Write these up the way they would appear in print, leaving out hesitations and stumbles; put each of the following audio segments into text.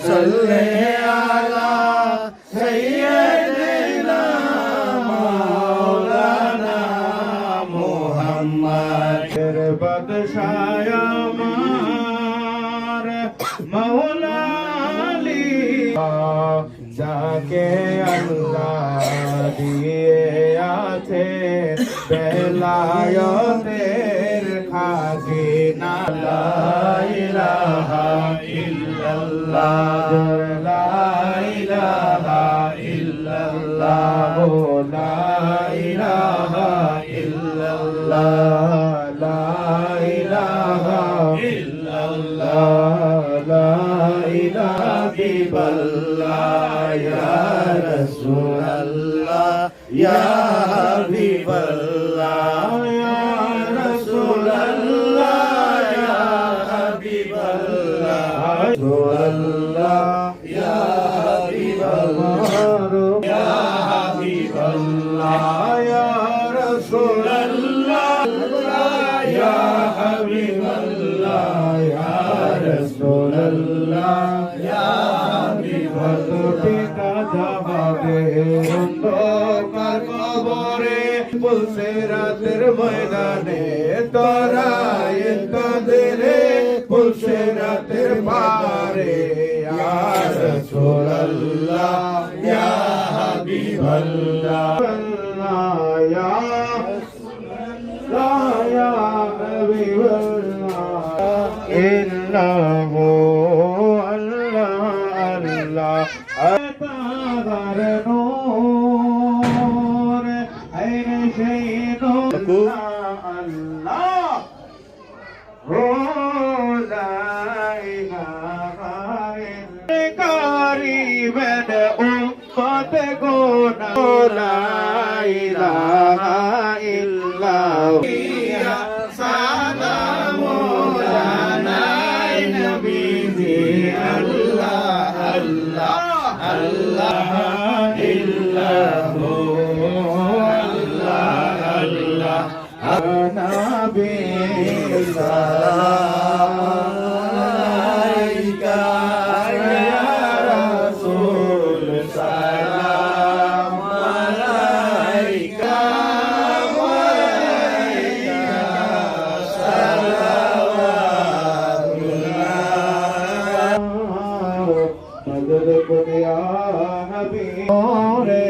सल्ले अला सय्यदना मौलाना मुहम्मद बदशाह আমার मौला अली যাকে আল্লাহ দিয়ে আছে বেলায়েতের খাজিনা লা ইলাহা ইল্লাল্লাহ লা ইলাহা ইল্লাল্লাহ লা ইলাহা ইল্লাল্লাহ লা ইলাহা ইল্লাল্লাহ লা ইলাহা ইল্লাল্লাহ ইয়া রাসূলুল্লাহ ইয়া হাবিবাল্লাহ ইয়া রাসূলুল্লাহ ইয়া হাবিবাল্লাহ রাসূলুল্লাহ ইয়া হাবিবাল্লাহ ইয়া হাবিবাল্লাহ ইয়া রাসূলুল্লাহ ইয়া হাবিবাল্লাহ ইয়া রাসূলুল্লাহ ইয়া কবরে পুলসিরাতের ময়দানে তোরাই কাঁদরে পুলসিরাতের পারে ইয়া রাসূলুল্লাহ ইয়া হাবিবাল্লাহ ইয়া হাবিবাল্লাহ ইন্নাহু তাহার নূর আইন সেই নূর আল্লাহ হো লা ইলাহা ইল্লা কারিবেন উম্মত গোনা লা ইলাহা ইল্লাল্লাহ ইয়া সালামু আলাই নবীজি আল্লাহ আল্লাহ আল্লাহ ইল্লাহু আল্লাহ আল্লাহ নবী সালাম আলাইকা ইয়া রাসূল সালাম আলাইকা ওয়া আলাইকা সালাওয়াতুল্লাহ मदद दुनिया नबी रे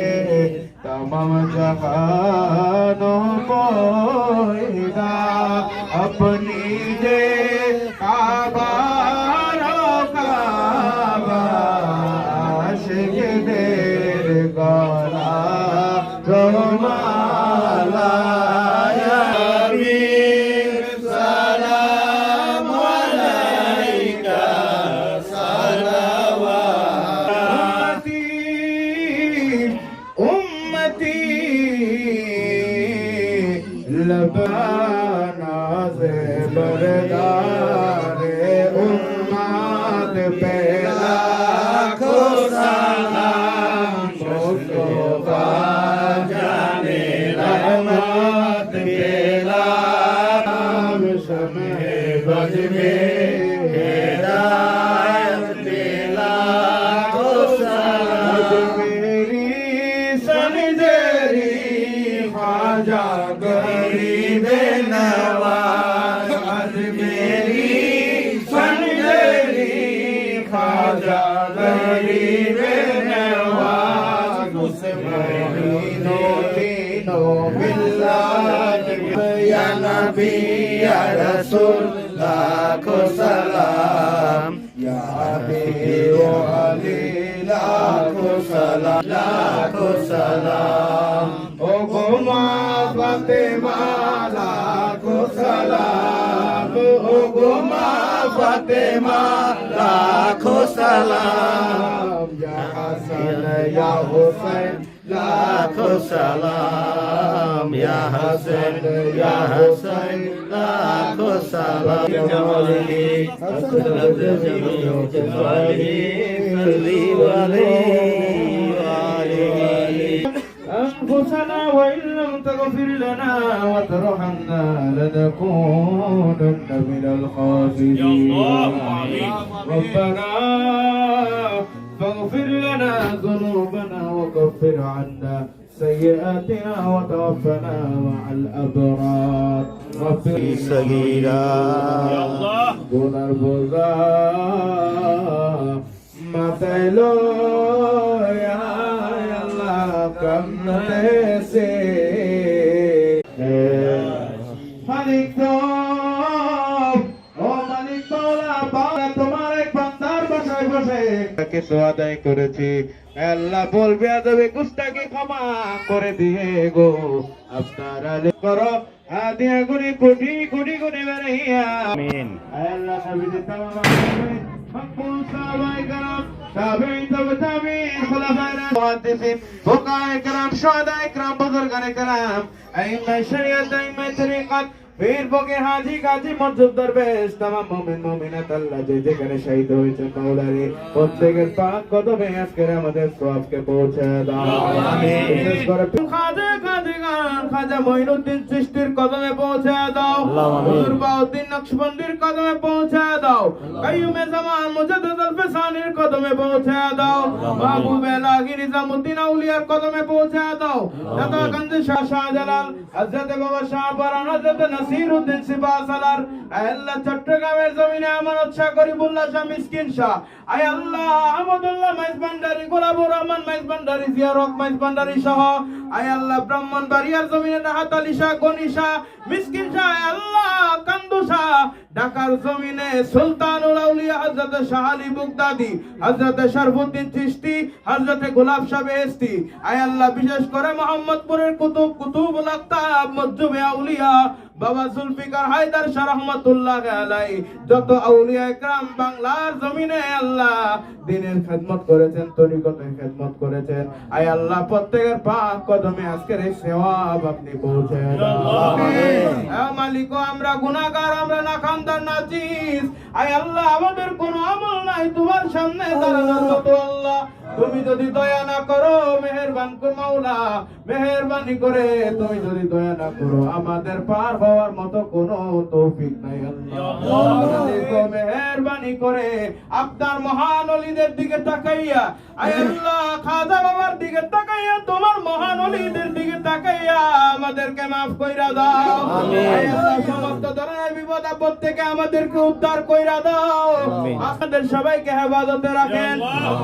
तमाम जहानों को हिदा अपनी दे काबा रो काबा आशिक देर गला रोमाला या वीर सलाम अलैका लबाना से बरदारे उम्मत पे लाखों सलाम मुस्तफा जाने रहमत पे लाम समय बज में हिदायत पे लाखों सलाम मेरी सनजरी ख्वाजा गरीब नवाज आज मेरी सनजरी ख्वाजा गरीब नवाज मुस्लिमों तीनों मिल्लत या नबी या रसूल लाखों सलाम या हबीब अली लाखों सलाम ओ गुमा फातिमा लाखों सलाम ओ गुमा फातिमा लाखों सलाम या हसन या हुसैन लाखों सलाम या हसन या हुसैन लाखों सलाम जमाली हसन जमाली सल्ली वाले أنفسنا وإن لم تغفر تغفر لنا وترحمنا لنكونن من الخاسرين ربنا فاغفر لنا ذنوبنا وكفر عنا سيئاتنا وتوفنا مع الأبرار ربي صغيرا গুনার বোঝা মাথায় লইয়া আল্লাহ কামড়েছে মালিক তো ও মালিক তোলা বাবা তোমার এক বান্দার বাসায় বসে কিছু আদায় করেছি আল্লাহ বলবে আদবে গুস্তাকে ক্ষমা করে দিয়ে গো আপনারা করো আদিয়া গুনি কোটি কোটি গুনি বেরিয়া আমিন আল্লাহ নবীজি তামাম মকবুল সাহাবায়ে کرام তাবেঈন তাবেঈন খুলাফায়ে মুহাদ্দিসিন ফুকাহায়ে کرام শুহাদায়ে کرام বুজুর্গানে کرام আইম্মায়ে শরিয়ত আইম্মায়ে তরিকত পীর ফকির হাজী গাজী মজুব দরবেশ तमाम মুমিন মুমিনাত আল্লাহ যে যেখানে শহীদ হয়েছে মাওলারে প্রত্যেকের পাক কদমে আজকের আমাদের সওয়াবকে পৌঁছে দাও আমিন বিশেষ করে খাজা খাজিগান খাজা মঈনুদ্দিন চিশতির কদমে পৌঁছে দাও হুজুর বাউদ্দিন নকশবন্দির কদমে পৌঁছে দাও কাইয়ুমে জামান মুজাদ্দিদ আল-ফিসানির কদমে পৌঁছে দাও মাহবুব এলাহি নিজামউদ্দিন আউলিয়ার কদমে পৌঁছে দাও দাতাগঞ্জ শাহ শাহজালাল হযরত বাবা শাহ পরান হযরত নাসিরউদ্দিন সিপাহসালার আল্লাহ চট্টগ্রামের জমিনে আমানত শাহ গরিবুল্লাহ শাহ মিসকিন শাহ আয় আল্লাহ আহমদুল্লাহ মাইজ ভান্ডারী গোলাবুর রহমান মাইজ ভান্ডারী জিয়া রক মাইজ ভান্ডারী সহ আয় আল্লাহ ব্রাহ্মণবাড়িয়ার জমিনে রাহাত আলী শাহ গনি শাহ মিসকিন শাহ আয় আল্লাহ কান্দু শাহ ঢাকার জমিনে সুলতানুল আউলিয়া হযরত শাহ আলী বুগদাদি হযরত শরফুদ্দিন চিশতি হযরত গোলাপ শাহ বেহেশতি আয় আল্লাহ বিশেষ করে মোহাম্মদপুরের কুতুবুল আকতাব মজুবে আউলিয়া বাবা জুলফিকার হায়দার শাহ রহমাতুল্লাহ আলাইহি যত আউলিয়া کرام বাংলার জমিনে আল্লাহ দ্বীনের খেদমত করেছেন তরিকতের খেদমত করেছেন আয় আল্লাহ প্রত্যেকের পাক কদমে আজকের এই সওয়াব আপনি পৌঁছে দাও আমিন হে মালিক আমরা গুনাহগার আমরা নাখানদার নাচিস আয় আল্লাহ আমাদের কোনো আমল নাই তোমার সামনে দাঁড়ানোর মতো আল্লাহ তুমি যদি দয়া না করো মেহেরবান করে মাওলা মেহেরবানি করে তুমি যদি দয়া না করো আমাদের পার হওয়ার মতো কোনো তৌফিক নাই আল্লাহ মেহেরবানি করে আপনার মহান ওলিদের দিকে তাকাইয়া আয় আল্লাহ খাজা বাবার দিকে তাকাইয়া তোমার মহান ওলিদের দিকে তাকাইয়া আমাদেরকে maaf কইরা দাও আমিন আয় আল্লাহ সমস্ত ধরনের বিপদ আপদ থেকে আমাদেরকে উদ্ধার কইরা দাও আমিন আমাদের সবাইকে হেফাজতে রাখেন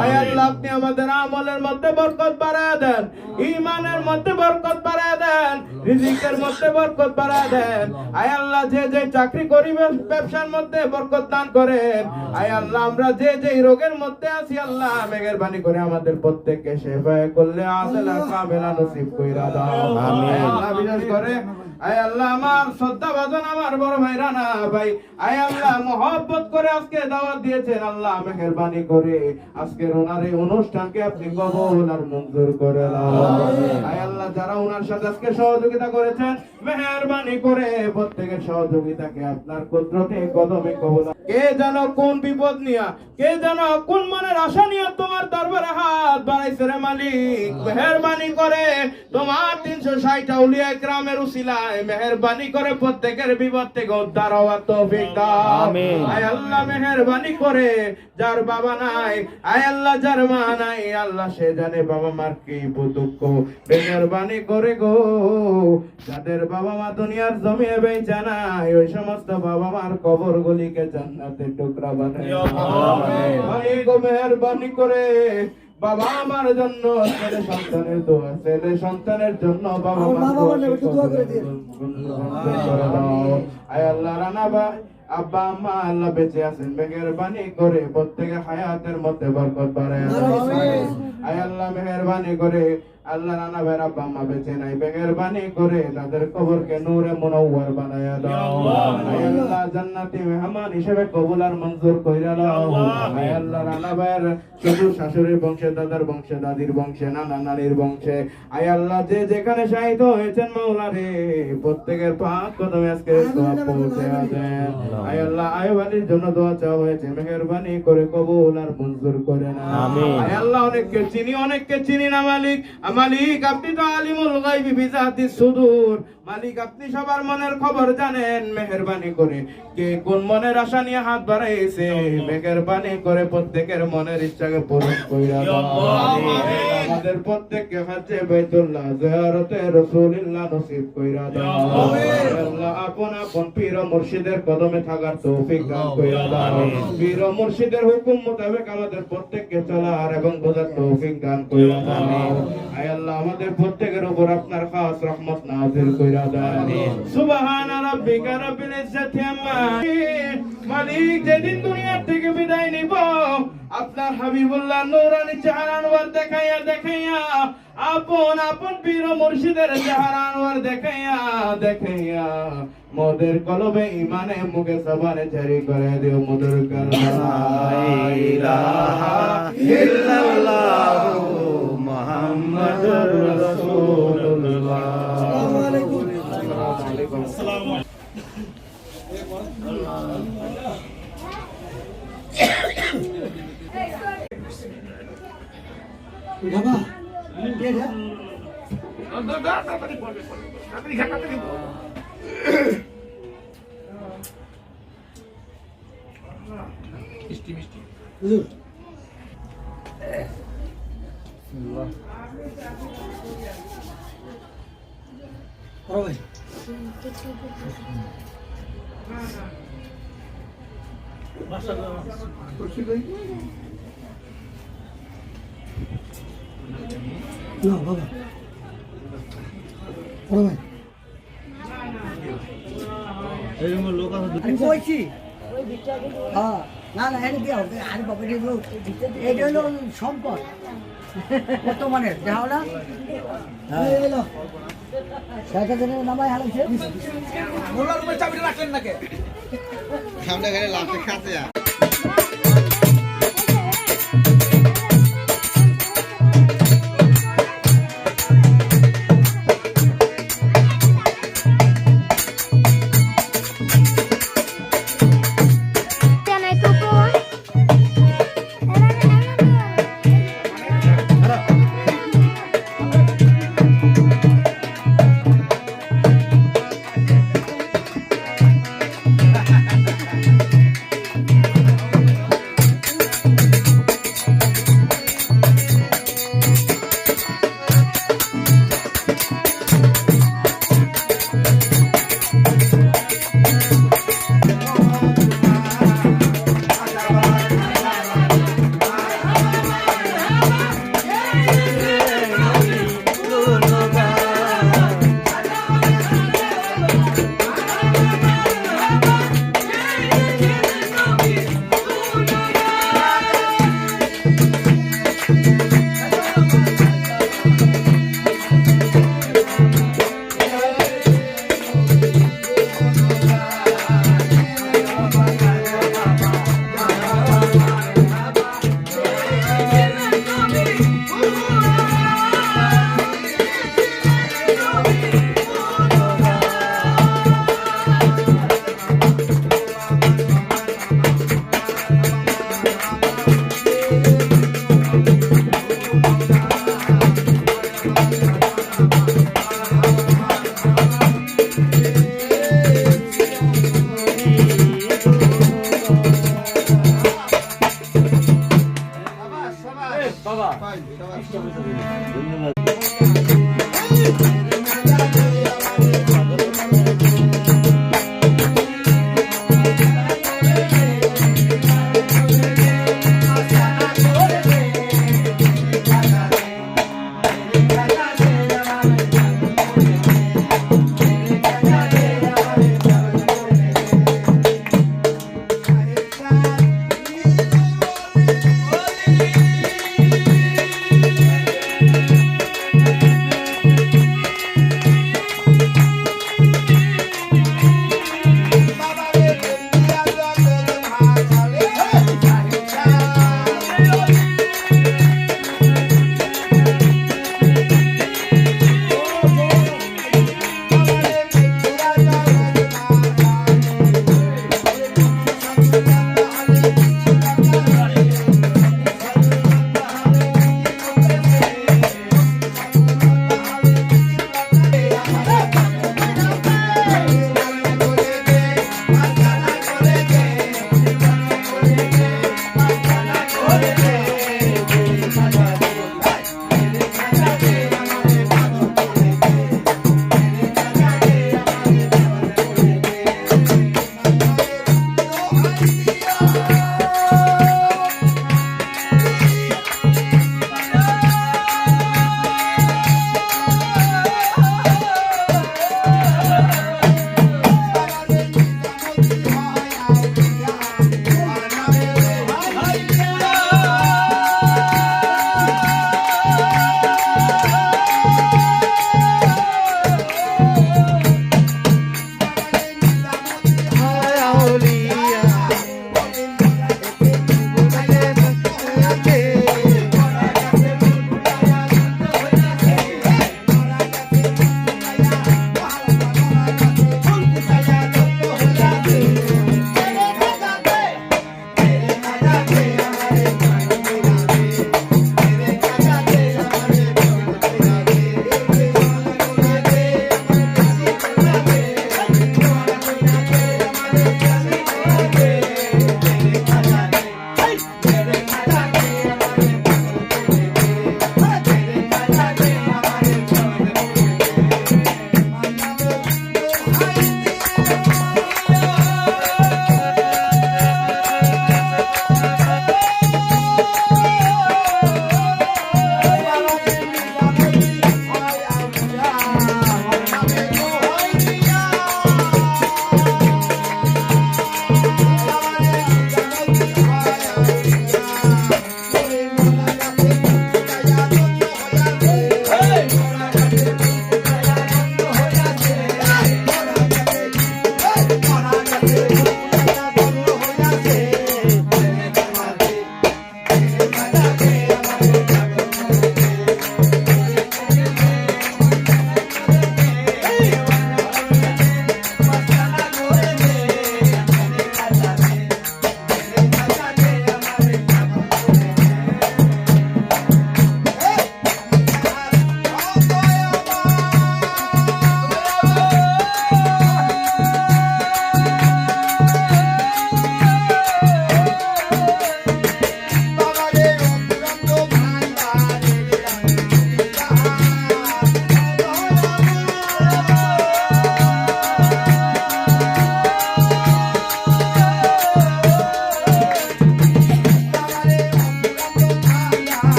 আয় আল্লাহ আপনি আমাদের আমলের মধ্যে বরকত বাড়ায় দেন ঈমানের মধ্যে বরকত বাড়ায় দেন রিজিকের মধ্যে বরকত বাড়ায় দেন আয় আল্লাহ যে যে চাকরি করি ব্যবসার মধ্যে বরকত দান করেন আয় আল্লাহ আমরা যে যে রোগের মধ্যে আছি আল্লাহ মেহেরবানি করে আমাদের প্রত্যেককে শিফা করলে আজলা কামেলা নসিব কইরা দাও আমিন আল্লাহ বিশেষ করে আয় আল্লাহ আমার শ্রদ্ধা ভাজন আমার বড় ভাই রানা ভাই আয় আল্লাহ মহব্বত করে আজকে দাওয়াত দিয়েছেন আল্লাহ মেহেরবানি করে আজকের ওনার এই অনুষ্ঠানকে আপনি কবুল আর মঞ্জুর করে নাও আয় আল্লাহ যারা ওনার সাথে আজকে সহযোগিতা করেছেন মেহেরবানি করে প্রত্যেকের সহযোগিতাকে আপনার কুদরতে কদমে কবুল কে জানো কোন বিপদ নিয়া কে জানো কোন মনের আশা নিয়ে তোমার দরবারে হাত বাড়াইছে রে মালিক মেহেরবানি করে তোমার 360 আউলিয়া کرامের উসিলায় মেহেরবানি করে প্রত্যেকের বিপদ থেকে উদ্ধার হওয়ার তৌফিক দাও আমিন আয় আল্লাহ মেহেরবানি করে যার বাবা নাই আয় আল্লাহ যার মা নাই আল্লাহ সে জানে বাবা মার কি দুঃখ মেহেরবানি করে গো যাদের বাবা মা দুনিয়ার জমিনে বেঁচে নাই ওই সমস্ত বাবা মার কবরগুলিকে জান্নাতের টুকরা বানায় আমিন আয় গো মেহেরবানি করে বাবা আমার জন্য ছেলে সন্তানের দোয়া ছেলে সন্তানের জন্য বাবা মার দোয়া করে দিন আয় আল্লাহ রানা ভাই আব্বা আম্মা আল্লাহ বেঁচে আছেন মেহেরবানি করে প্রত্যেকের হায়াতের মধ্যে বরকত বাড়ায় দাও আয় আল্লাহ মেহেরবানি করে আল্লাহ রানা ভাই আব্বা আম্মা বেঁচে নাই মেহেরবানি করে তাদের কবরকে নূরে মুনাওয়ার বানায়া দাও আয় আল্লাহ জান্নাতি মেহমান হিসেবে কবুল আর মঞ্জুর কইরা দাও আয় আল্লাহ রানা ভাইয়ের শ্বশুর শাশুড়ির বংশে দাদার বংশে দাদির বংশে নানা নানির বংশে আয় আল্লাহ যে যেখানে শহীদ হয়েছেন মাওলা রে প্রত্যেকের পাক কদমে আজকে সওয়াব পৌঁছে দেন আয় আল্লাহ আইয়ুব আলীর জন্য দোয়া চাওয়া হয়েছে, মেহেরবানি করে কবুল আর মঞ্জুর করে না। আমিন। আয় আল্লাহ অনেককে চিনি না মালিক। মালিক আপনি তো আলিমুল গায়বি বিজাতিস সুদূর। মালিক আপনি সবার মনের খবর জানেন, মেহেরবানি করে কে কোন মনের আশা নিয়ে হাত বাড়াইছে, মেহেরবানি করে প্রত্যেকের মনের ইচ্ছাকে পূরণ কইরা দাও। আমাদের প্রত্যেককে হজ্জে বাইতুল্লাহ জিয়ারতে রাসূলুল্লাহ নসিব কইরা দাও। আল্লাহ আপন আপন পীর ও মুর্শিদের কদমে থাকার তৌফিক দান কইরা দাও। পীর ও মুর্শিদের হুকুম মোতাবেক আমাদের প্রত্যেককে চলার এবং বোঝার তৌফিক দান কইরা দাও। আয় আল্লাহ আমাদের প্রত্যেকের উপর আপনার খাস রহমত নাযিল কইরা দাও। সুবহান রাব্বিকা রাব্বিল ইজ্জাতি আম্মা মালিক যেদিন দুনিয়া থেকে বিদায় নিব, আপনার হাবিবুল্লাহ নূরানি চেহারা আনওয়ার দেখাইয়া আপন আপন পীর ও মুর্শিদের চেহারা আনওয়ার দেখাইয়া মোদের কলবে ইমানে মুখে সবারে জারি করে দিও। মোদের লা ইলাহা ইল্লাল্লাহ মুহাম্মাদুর রাসূলুল্লাহ। আসসালামু আলাইকুম। আসসালামু আলাইকুম। বাবা হুজুর ভাই না বাবা ভাই আমি কইছি হ্যাঁ না না এটা কি হবে আরে বাবা এটা হলো সম্পদ বর্তমানের যাও না এলো সেটা জন্য নামাই হারাইছে মোল্লার উপরে চাবিটা রাখলেন নাকি সামনে গেলে লাফে খাতে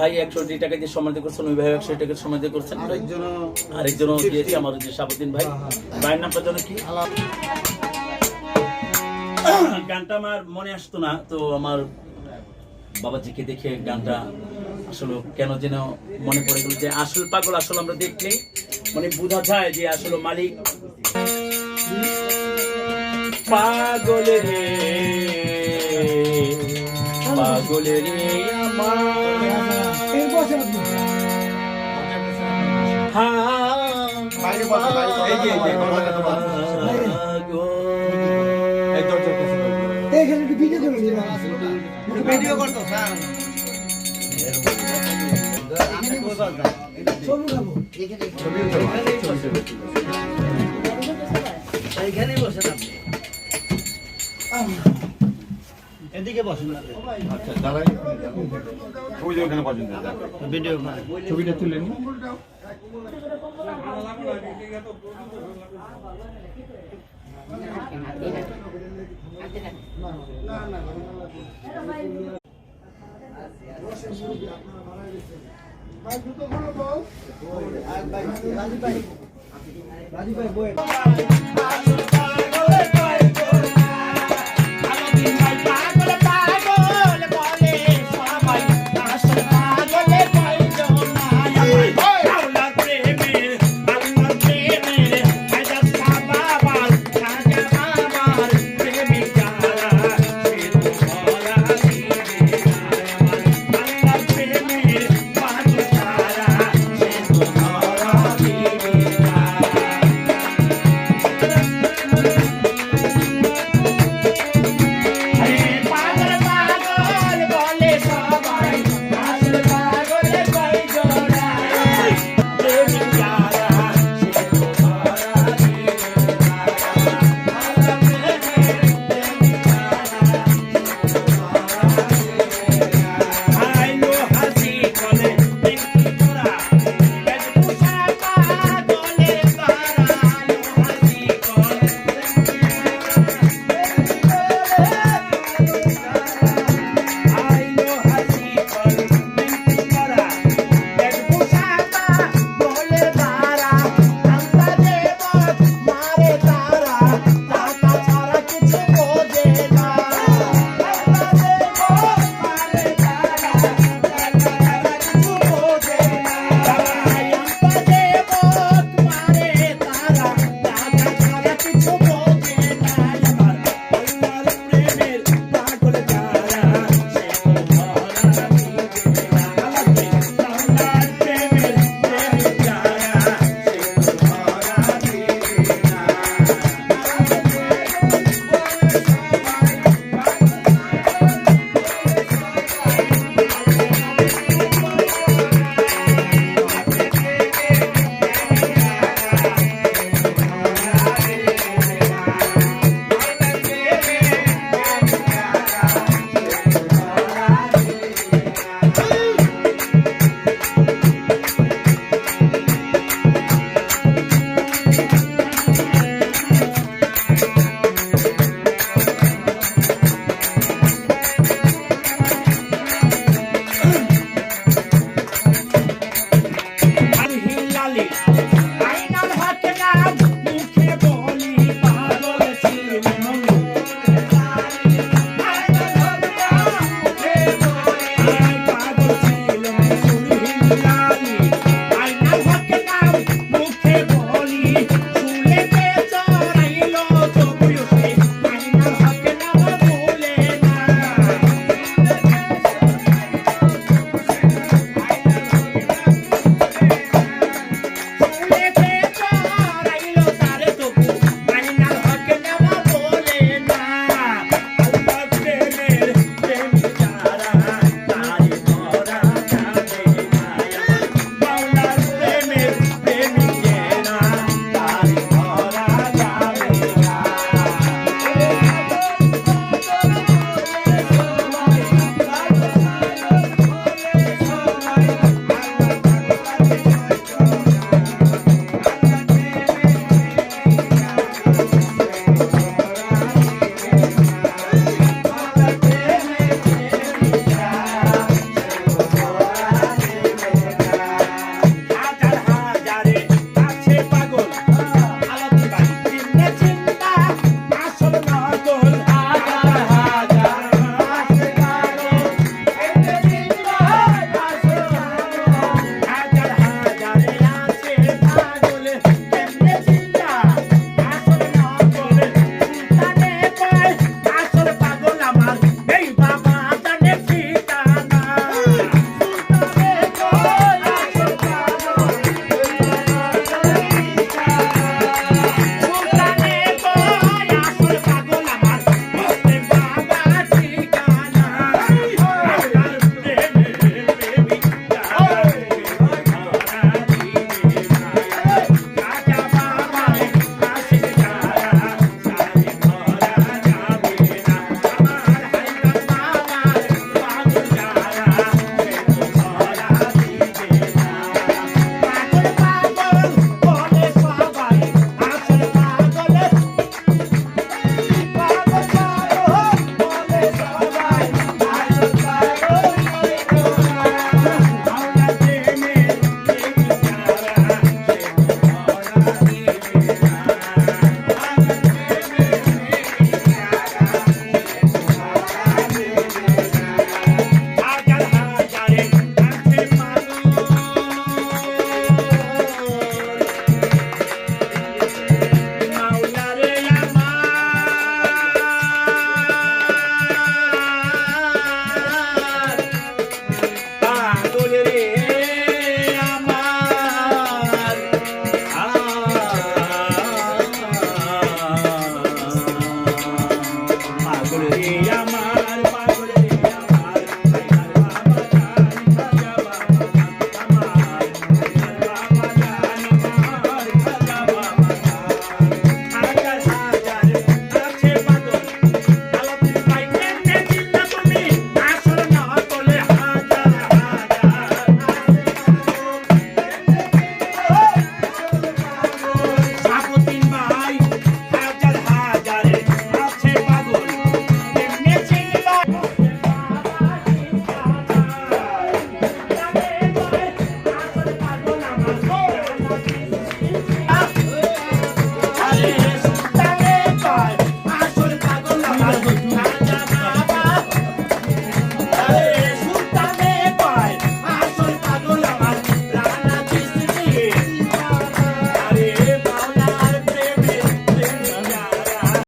ভাই 100 টাকা দিয়ে সম্মানিত করছেন, ওই ভাই 100 টাকা সম্মানিত করছেন, আরেকজনও দিয়েছি আমার যে শাহাবুদ্দিন ভাই। ভাইয়ের নামটা যেন কি? গানটা আমার মনে আসতো না, তো আমার বাবাজিকে দেখে গানটা আসলে কেন যেন মনে পড়ে গেল যে আসল পাগল আসলে আমরা দেখলেই মানে বোঝা যায় যে আসলে মালিক পাগল রে, পাগল রে আমার। ভিডিও করতো এইখানেই বসে থাকবে। এদিকে বসেন না। আচ্ছা দাঁড়াই ওই যে ওখানে পর্যন্ত ভিডিও ছবিটা তুলে নিন। রাজীব ভাই বই Hilali